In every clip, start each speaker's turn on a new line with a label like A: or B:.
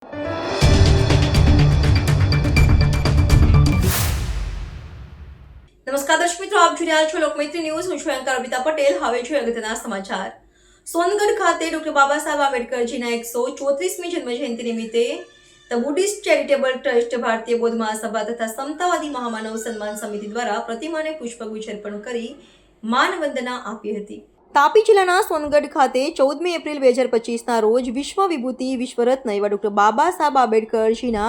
A: નમસ્કાર દર્શક મિત્રો, આપ જોઈ રહ્યા છો લોકમૈત્રી ન્યૂઝ. હું છું એન્કર અમિતા પટેલ. હવે જોઈએ અગત્યના સમાચાર. સોનગઢ ખાતે ડોક્ટર બાબા સાહેબ આંબેડકરજીના 134મી જન્મજયંતિ નિમિત્તે ધ બુદ્ધિસ્ટ ચેરિટેબલ ટ્રસ્ટ, ભારતીય બૌદ્ધ મહાસભા તથા સમતાવાદી મહામાનવ સન્માન સમિતિ દ્વારા પ્રતિમાને પુષ્પગુચ્છ અર્પણ કરી માનવંદના આપી હતી. તાપી જિલ્લાના સોનગઢ ખાતે 14મી એપ્રિલ 2025ના રોજ વિશ્વ વિભૂતિ વિશ્વરત્ન એવા ડોક્ટર બાબા સાહેબ આંબેડકરજીના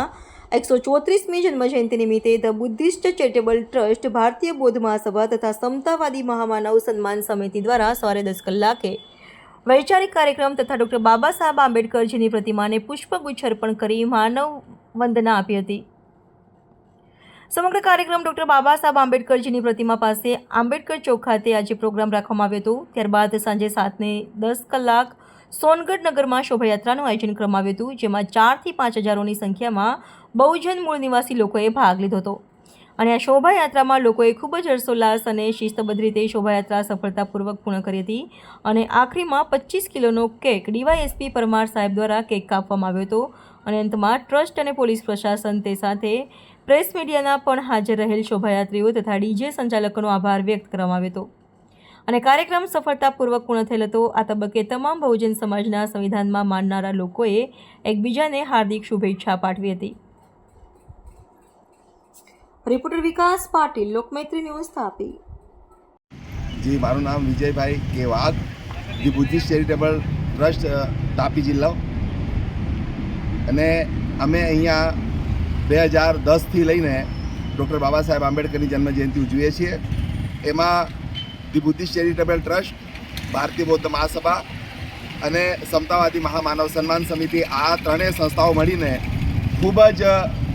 A: 134મી જન્મજયંતિ નિમિત્તે ધ બુદ્ધિસ્ટ ચેરિટેબલ ટ્રસ્ટ, ભારતીય બૌદ્ધ મહાસભા તથા સમતાવાદી મહામાનવ સન્માન સમિતિ દ્વારા સવારે 10 કલાકે વૈચારિક કાર્યક્રમ તથા ડોક્ટર બાબા સાહેબ આંબેડકરજીની પ્રતિમાને પુષ્પગુચ્છ અર્પણ કરી માનવ વંદના આપી હતી. સમગ્ર કાર્યક્રમ ડોક્ટર બાબા સાહેબ આંબેડકરજીની પ્રતિમા પાસે આંબેડકર ચોક ખાતે આજે પ્રોગ્રામ રાખવામાં આવ્યો હતો. ત્યારબાદ સાંજે 7:10 કલાક સોનગઢ નગરમાં શોભાયાત્રાનું આયોજન કરવામાં આવ્યું હતું, જેમાં 4 થી 5 હજારોની સંખ્યામાં બહુજન મૂળ નિવાસી લોકોએ ભાગ લીધો હતો. અને આ શોભાયાત્રામાં લોકોએ ખૂબ જ હર્ષોલ્લાસ અને શિસ્તબદ્ધ રીતે શોભાયાત્રા સફળતાપૂર્વક પૂર્ણ કરી હતી. અને આખરીમાં 25 કિલોનો કેક ડીવાયએસપી પરમાર સાહેબ દ્વારા કેક કાપવામાં આવ્યો હતો. અને અંતમાં ટ્રસ્ટ અને પોલીસ પ્રશાસન તે સાથે પ્રેસ મીડિયાના પણ હાજર રહેલ શોભાયાત્રીઓ તથા ડીજે સંચાલકોનો આભાર વ્યક્ત કરવામાં આવ્યો હતો. અને કાર્યક્રમ સફળતાપૂર્વક પૂર્ણ થયેલ હતો. આ તબક્કે તમામ બહુજન સમાજના સંવિધાનમાં માનનારા લોકોએ એકબીજાને હાર્દિક શુભેચ્છા પાઠવી હતી. રિપોર્ટર વિકાસ પાટીલ, લોકમૈત્રી ન્યૂઝ, તાપી.
B: જી, મારું નામ વિજયભાઈ કે વાઘ, the Buddhist charitable trust, Tapi જિલ્લો. અને અમે અહીંયા 2010થી લઈને ડૉક્ટર બાબા સાહેબ આંબેડકરની જન્મજયંતિ ઉજવીએ છીએ. એમાં ધી બુદ્ધિસ્ટ ચેરિટેબલ ટ્રસ્ટ, ભારતીય બૌદ્ધ મહાસભા અને સમતાવાદી મહામાનવ સન્માન સમિતિ, આ ત્રણેય સંસ્થાઓ મળીને ખૂબ જ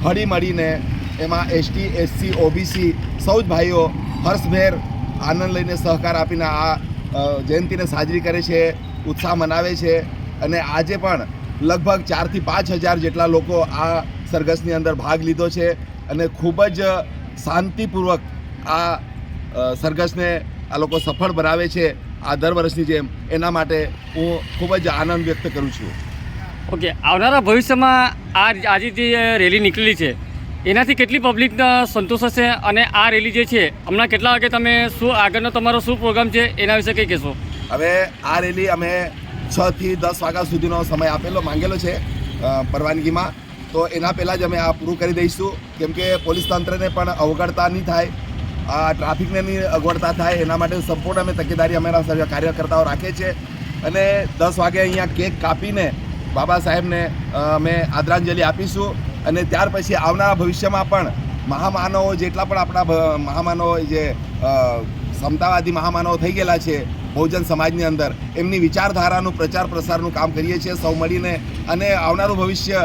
B: હળીમળીને એમાં એસટી, એસસી, ઓબીસી સૌ જ ભાઈઓ હર્ષભેર આનંદ લઈને સહકાર આપીને આ જયંતિને સાજરી કરે છે, ઉત્સાહ મનાવે છે. અને આજે પણ લગભગ 4 થી 5 હજાર જેટલા લોકો આ સરઘસની અંદર ભાગ લીધો છે. અને ખૂબ જ શાંતિપૂર્વક આ સરઘસને આ લોકો સફળ બનાવે છે આ દર વર્ષની જેમ. એના માટે હું ખૂબ જ આનંદ વ્યક્ત કરું છું.
C: ઓકે, આવનારા ભવિષ્યમાં આજે જે રેલી નીકળેલી છે એનાથી કેટલી પબ્લિક સંતોષ હશે? અને આ રેલી જે છે હમણાં કેટલા વાગે તમે શું આગળનો તમારો શું પ્રોગ્રામ છે એના વિશે કંઈ કહેશો?
B: હવે આ રેલી અમે 6 થી 10 વાગ્યા સુધીનો સમય માંગેલો છે પરવાનગીમાં. તો એના પહેલાં જ અમે આ પૂરું કરી દઈશું, કેમ કે પોલીસ તંત્રને પણ અવગણતા નહીં થાય, આ ટ્રાફિકને નહીં અગવડતા થાય, એના માટે સંપૂર્ણ અમે તકેદારી અમારા કાર્યકર્તાઓ રાખે છે. અને 10 વાગે અહીંયા કેક કાપીને બાબા સાહેબને અમે આદરાંજલિ આપીશું. અને ત્યાર પછી આવનારા ભવિષ્યમાં પણ મહામાનવો જેટલા પણ આપણા મહામાનવો જે સમતાવાદી મહામાનવો થઈ ગયેલા છે બહુજન સમાજની અંદર, એમની વિચારધારાનું પ્રચાર પ્રસારનું કામ કરીએ છીએ સૌ મળીને. અને આવનારું ભવિષ્ય,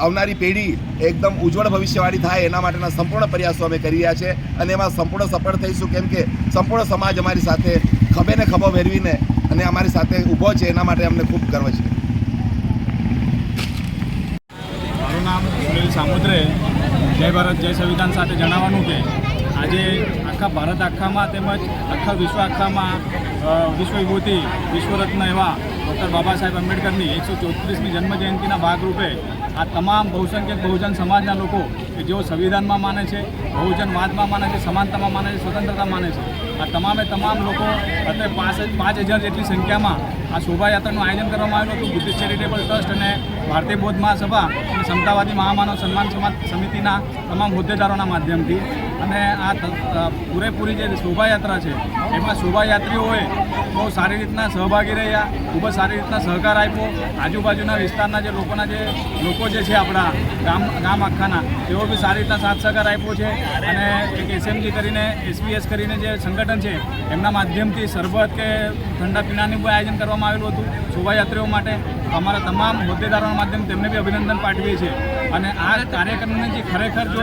B: આવનારી પેઢી એકદમ ઉજ્જવળ ભવિષ્યવાળી થાય એના માટેના સંપૂર્ણ પ્રયાસો અમે કરી રહ્યા છે. અને એમાં સંપૂર્ણ સફળ થઈશું, કેમ કે સંપૂર્ણ સમાજ અમારી સાથે ખભે ને ખભો ભેરવીને અને અમારી સાથે ઊભો છે. એના માટે અમને ખૂબ ગર્વ છે.
D: સામુદ્રે જય ભારત જય સંવિધાન સાથે જણાવવાનું કે આજે આખા ભારત આખામાં તેમજ આખા વિશ્વ આખામાં વિશ્વ વિભૂતિ વિશ્વરત્ન એવા ડૉક્ટર બાબા સાહેબ આંબેડકરની 134મી જન્મજયંતિના ભાગરૂપે આ તમામ બહુસંખ્યક બહુજન સમાજના લોકો કે જેઓ સંવિધાનમાં માને છે, બહુજનવાદમાં માને છે, સમાનતામાં માને છે, સ્વતંત્રતા માને છે, આ તમામ લોકો અત્યારે 5,000 જેટલી સંખ્યામાં આ શોભાયાત્રાનું આયોજન કરવામાં આવેલું હતું. બુદ્ધિસ્ટ ચેરિટેબલ ટ્રસ્ટ અને ભારતીય બૌદ્ધ મહાસભા અને સમતાવાદી મહામાનવ સન્માન સમિતિના તમામ હોદ્દેદારોના માધ્યમથી. અને આ પૂરેપૂરી જે શોભાયાત્રા છે એમાં શોભાયાત્રીઓએ બહુ સારી રીતના સહભાગી રહ્યા, ખૂબ જ સારી રીતના સહકાર આપ્યો. આજુબાજુના વિસ્તારના જે લોકો જે છે આપણા ગામ આખાના, તેઓ બી સારી રીતના સાથ સહકાર આપ્યો છે. અને એક એસએમજી કરીને, એસપીએસ કરીને જે સંગઠન છે એમના માધ્યમથી શરબત કે ઠંડા પીણાનું બી આયોજન કરવામાં આવેલું હતું શોભાયાત્રીઓ માટે. અમારા તમામ હોદ્દેદારોના માધ્યમથી તેમને બી અભિનંદન પાઠવીએ છીએ. અને આ કાર્યક્રમને જે ખરેખર જો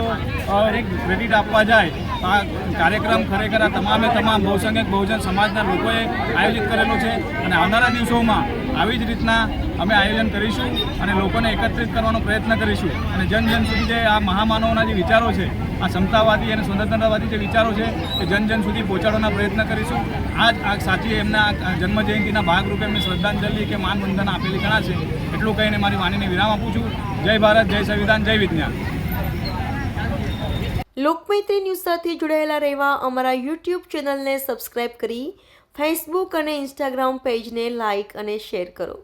D: એક ક્રેડિટ આપવા જાય તો આ કાર્યક્રમ ખરેખર આ તમામ બહુસંખ્યક બહુજન સમાજના લોકોએ આયોજિત કરેલો છે. અને આવનારા દિવસોમાં આવી જ રીતના અમે આયોજન કરીશું અને લોકોને એકત્રિત કરવાનો પ્રયત્ન કરીશું. અને જન સુધી જે આ મહામાનવોના જે વિચારો છે, આ સમતાવાદી અને સ્વતંત્રતાવાદી જે વિચારો છે એ જન સુધી પહોંચાડવાના પ્રયત્ન કરીશું. આ સાચી એમના જન્મજયંતિના ભાગરૂપે એમને શ્રદ્ધાંજલિ કે માનવંદના આપેલી ગણાશે. એટલું કહીને મારી વાણીને વિરામ આપું છું. જય ભારત, જય સંવિધાન, જય વિજ્ઞાન.
A: લોકમૈત્રી ન્યૂઝ સાથે જોડાયેલા રહેવા અમારા યુટ્યુબ ચેનલને સબસ્ક્રાઇબ કરી ફેસબુક અને ઇન્સ્ટાગ્રામ પેજને લાઇક અને શેર કરો.